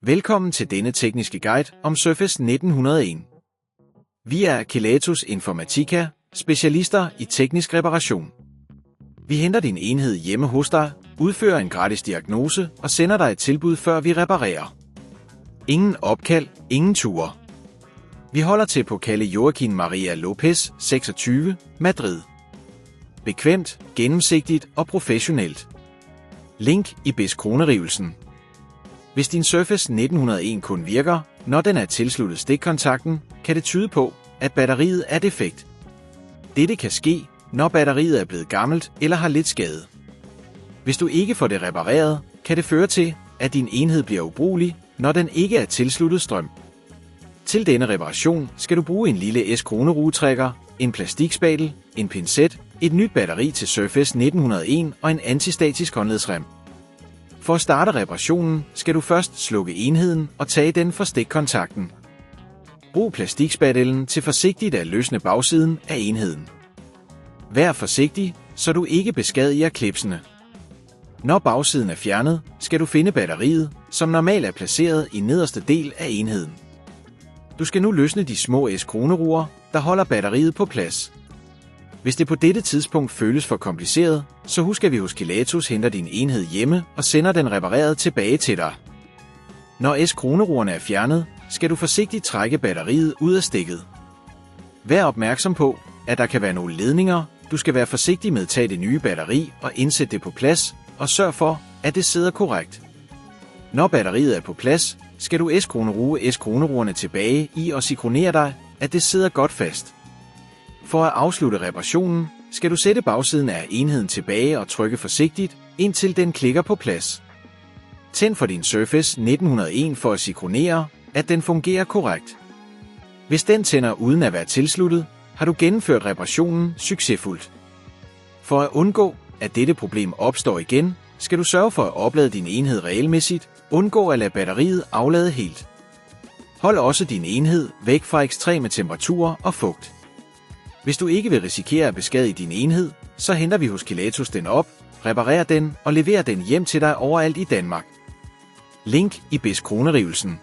Velkommen til denne tekniske guide om Surface 1901. Vi er Kelatos Informática, specialister i teknisk reparation. Vi henter din enhed hjemme hos dig, udfører en gratis diagnose og sender dig et tilbud, før vi reparerer. Ingen opkald, ingen ture. Vi holder til på Calle Joaquin Maria Lopez, 26, Madrid. Bekvemt, gennemsigtigt og professionelt. Link i beskronerivelsen. Hvis din Surface 1901 kun virker, når den er tilsluttet stikkontakten, kan det tyde på, at batteriet er defekt. Dette kan ske, når batteriet er blevet gammelt eller har lidt skade. Hvis du ikke får det repareret, kan det føre til, at din enhed bliver ubrugelig, når den ikke er tilsluttet strøm. Til denne reparation skal du bruge en lille S-kronerugetrækker, en plastikspatel, en pincet, et nyt batteri til Surface 1901 og en antistatisk håndledsrem. For at starte reparationen skal du først slukke enheden og tage den fra stikkontakten. Brug plastikspatellen til forsigtigt at løsne bagsiden af enheden. Vær forsigtig, så du ikke beskadiger klipsene. Når bagsiden er fjernet, skal du finde batteriet, som normalt er placeret i nederste del af enheden. Du skal nu løsne de små S-kroneruer, der holder batteriet på plads. Hvis det på dette tidspunkt føles for kompliceret, så husk, at vi hos Kelatos henter din enhed hjemme og sender den repareret tilbage til dig. Når S-kroneruerne er fjernet, skal du forsigtigt trække batteriet ud af stikket. Vær opmærksom på, at der kan være nogle ledninger. Du skal være forsigtig med at tage det nye batteri og indsætte det på plads, og sørg for, at det sidder korrekt. Når batteriet er på plads, skal du S-kroneruerne tilbage i og sikronere dig, at det sidder godt fast. For at afslutte reparationen, skal du sætte bagsiden af enheden tilbage og trykke forsigtigt, indtil den klikker på plads. Tænd for din Surface 1901 for at sikronere, at den fungerer korrekt. Hvis den tænder uden at være tilsluttet, har du gennemført reparationen succesfuldt. For at undgå, at dette problem opstår igen, skal du sørge for at oplade din enhed regelmæssigt, undgå at lade batteriet aflade helt. Hold også din enhed væk fra ekstreme temperaturer og fugt. Hvis du ikke vil risikere at beskadige din enhed, så henter vi hos Kelatos den op, reparerer den og leverer den hjem til dig overalt i Danmark. Link i beskronerivelsen.